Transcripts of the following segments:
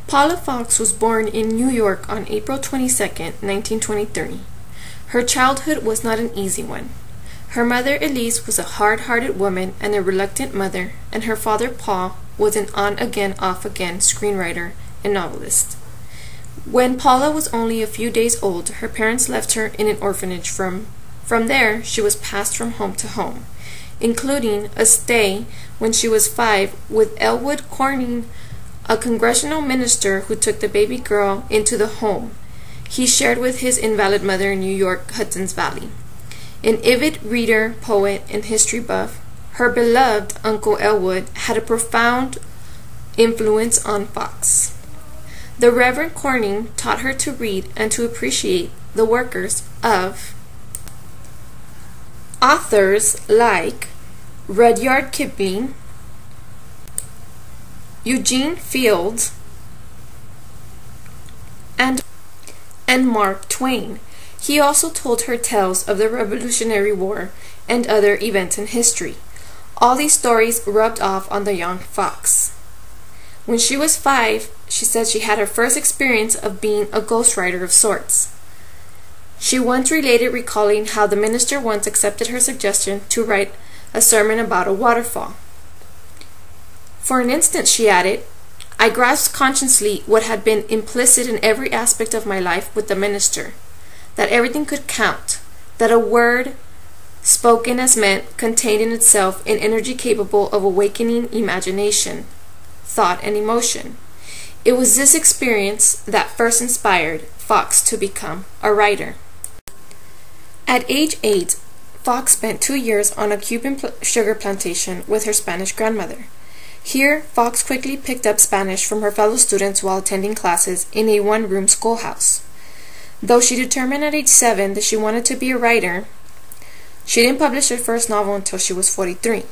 Paula Fox was born in New York on April 22, 1923. Her childhood was not an easy one. Her mother, Elise, was a hard-hearted woman and a reluctant mother, and her father, Paul, was an on-again, off-again screenwriter and novelist. When Paula was only a few days old, her parents left her in an orphanage. From there, she was passed from home to home, including a stay when she was 5 with Elwood Corning, a congressional minister who took the baby girl into the home he shared with his invalid mother in New York, Hudson's Valley. An avid reader, poet, and history buff, her beloved Uncle Elwood had a profound influence on Fox. The Reverend Corning taught her to read and to appreciate the works of authors like Rudyard Kipling, Eugene Fields, and Mark Twain. He also told her tales of the Revolutionary War and other events in history. All these stories rubbed off on the young Fox. When she was 5, she said she had her first experience of being a ghostwriter of sorts. She once related recalling how the minister once accepted her suggestion to write a sermon about a waterfall. For an instant, she added, I grasped consciously what had been implicit in every aspect of my life with the minister, that everything could count, that a word spoken as meant contained in itself an energy capable of awakening imagination, thought, and emotion. It was this experience that first inspired Fox to become a writer. At age 8, Fox spent 2 years on a Cuban sugar plantation with her Spanish grandmother. Here, Fox quickly picked up Spanish from her fellow students while attending classes in a one-room schoolhouse. Though she determined at age 7 that she wanted to be a writer, she didn't publish her first novel until she was 43.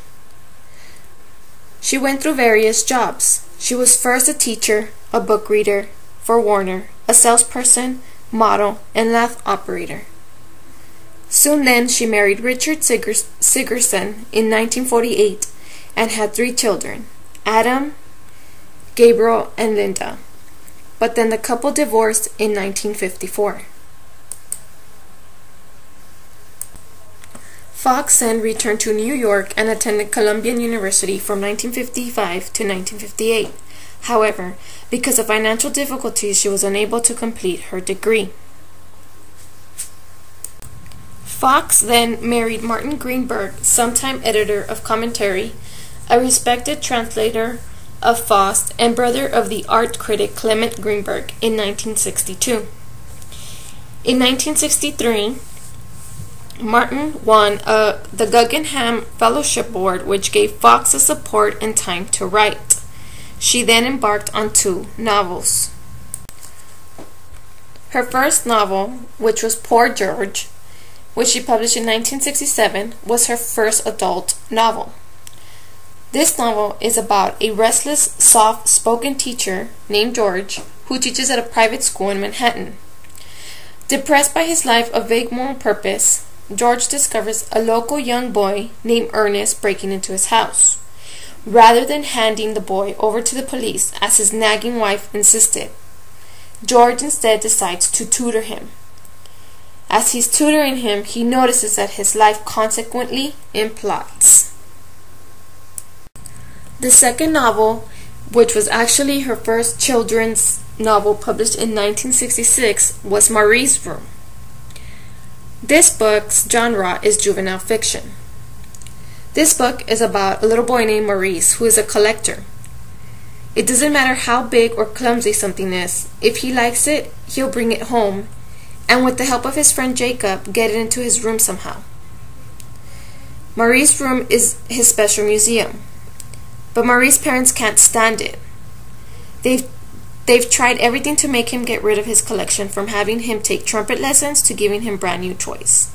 She went through various jobs. She was first a teacher, a book reader for Warner, a salesperson, model, and lathe operator. Soon then, she married Richard Sigerson in 1948 and had 3 children, Adam, Gabriel, and Linda. But then the couple divorced in 1954. Fox then returned to New York and attended Columbia University from 1955 to 1958. However, because of financial difficulties, she was unable to complete her degree. Fox then married Martin Greenberg, sometime editor of Commentary, a respected translator of Faust, and brother of the art critic Clement Greenberg, in 1962. In 1963, Martin won the Guggenheim Fellowship Award, which gave Fox the support and time to write. She then embarked on 2 novels. Her first novel, which was Poor George, which she published in 1967, was her first adult novel. This novel is about a restless, soft-spoken teacher named George who teaches at a private school in Manhattan. Depressed by his life of vague moral purpose, George discovers a local young boy named Ernest breaking into his house. Rather than handing the boy over to the police as his nagging wife insisted, George instead decides to tutor him. As he's tutoring him, he notices that his life consequently implodes. The second novel, which was actually her first children's novel published in 1966, was Marie's Room. This book's genre is juvenile fiction. This book is about a little boy named Maurice who is a collector. It doesn't matter how big or clumsy something is. If he likes it, he'll bring it home, and with the help of his friend Jacob, get it into his room somehow. Marie's room is his special museum. But Marie's parents can't stand it. They've tried everything to make him get rid of his collection, from having him take trumpet lessons to giving him brand new toys.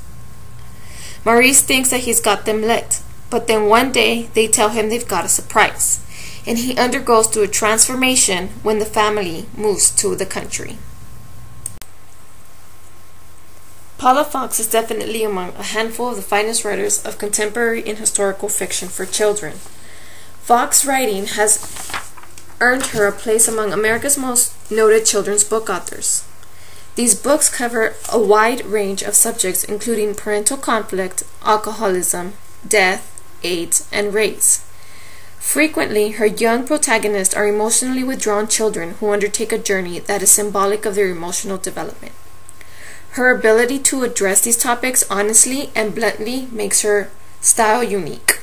Maurice thinks that he's got them licked, but then one day they tell him they've got a surprise, and he undergoes through a transformation when the family moves to the country. Paula Fox is definitely among a handful of the finest writers of contemporary and historical fiction for children. Fox's writing has earned her a place among America's most noted children's book authors. These books cover a wide range of subjects including parental conflict, alcoholism, death, AIDS, and race. Frequently, her young protagonists are emotionally withdrawn children who undertake a journey that is symbolic of their emotional development. Her ability to address these topics honestly and bluntly makes her style unique.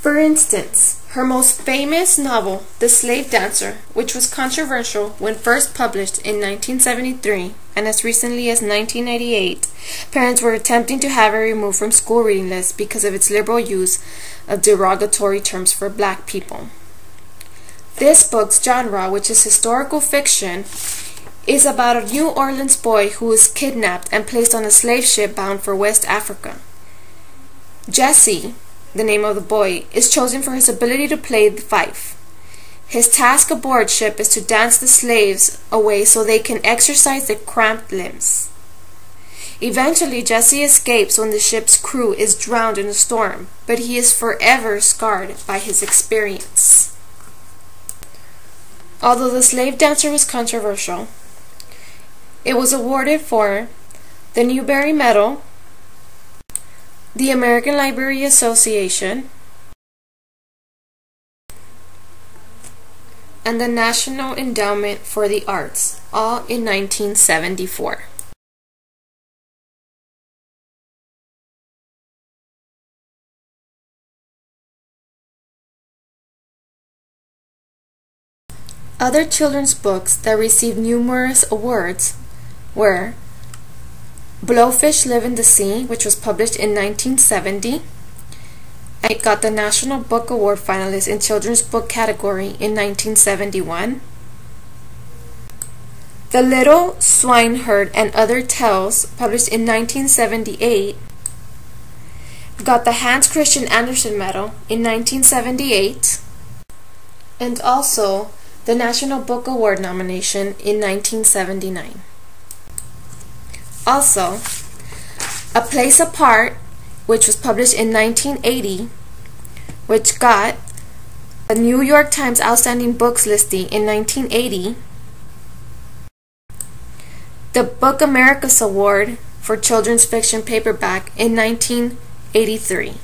For instance, her most famous novel, The Slave Dancer, which was controversial when first published in 1973 and as recently as 1998, parents were attempting to have it removed from school reading lists because of its liberal use of derogatory terms for black people. This book's genre, which is historical fiction, is about a New Orleans boy who is kidnapped and placed on a slave ship bound for West Africa. Jesse, the name of the boy, is chosen for his ability to play the fife. His task aboard ship is to dance the slaves away so they can exercise their cramped limbs. Eventually, Jesse escapes when the ship's crew is drowned in a storm, but he is forever scarred by his experience. Although The Slave Dancer was controversial, it was awarded for the Newbery Medal, the American Library Association, and the National Endowment for the Arts, all in 1974. Other children's books that received numerous awards were Blowfish Live in the Sea, which was published in 1970. It got the National Book Award finalist in Children's Book category in 1971. The Little Swineherd and Other Tales, published in 1978, got the Hans Christian Andersen Medal in 1978, and also the National Book Award nomination in 1979. Also, A Place Apart, which was published in 1980, which got a New York Times Outstanding Books listing in 1980, the Book Americas Award for Children's Fiction Paperback in 1983.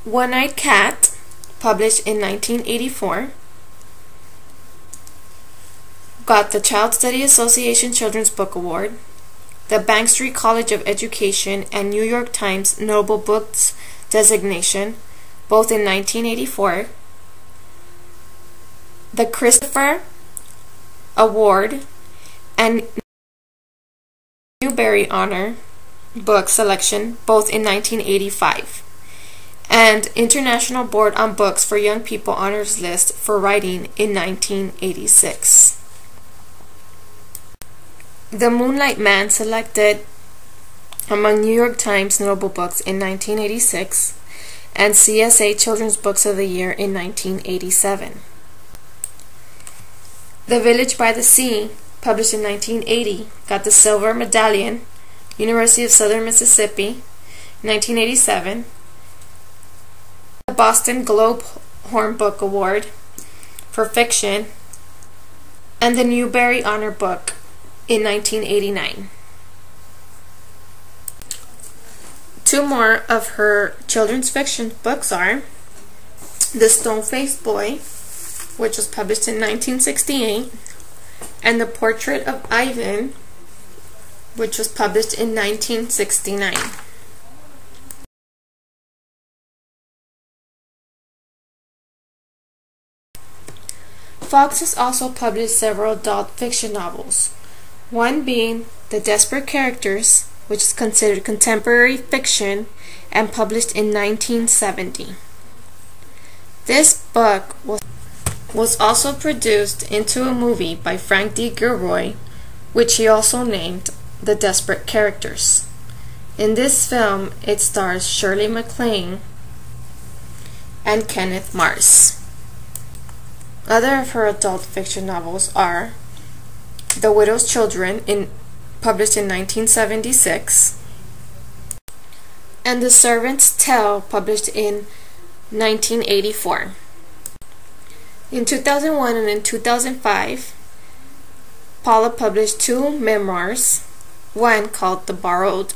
One-Eyed Cat, published in 1984, got the Child Study Association Children's Book Award, the Bank Street College of Education and New York Times Notable Books designation, both in 1984, the Christopher Award and Newbery Honor Book Selection, both in 1985. And International Board on Books for Young People Honors List for Writing in 1986. The Moonlight Man selected among New York Times Notable Books in 1986 and CSA Children's Books of the Year in 1987. The Village by the Sea, published in 1980, got the Silver Medallion, University of Southern Mississippi, 1987. The Boston Globe Horn Book Award for Fiction, and the Newbery Honor Book in 1989. Two more of her children's fiction books are The Stone-Faced Boy, which was published in 1968, and The Portrait of Ivan, which was published in 1969. Fox has also published several adult fiction novels, one being The Desperate Characters, which is considered contemporary fiction and published in 1970. This book was also produced into a movie by Frank D. Gilroy, which he also named The Desperate Characters. In this film, it stars Shirley MacLaine and Kenneth Mars. Other of her adult fiction novels are The Widow's Children, published in 1976, and The Servant's Tale, published in 1984. In 2001 and in 2005, Paula published two memoirs, one called The Borrowed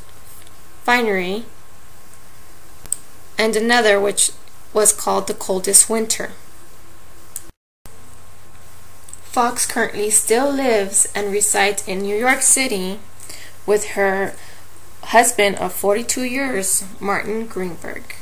Finery, and another which was called The Coldest Winter. Fox currently still lives and resides in New York City with her husband of 42 years, Martin Greenberg.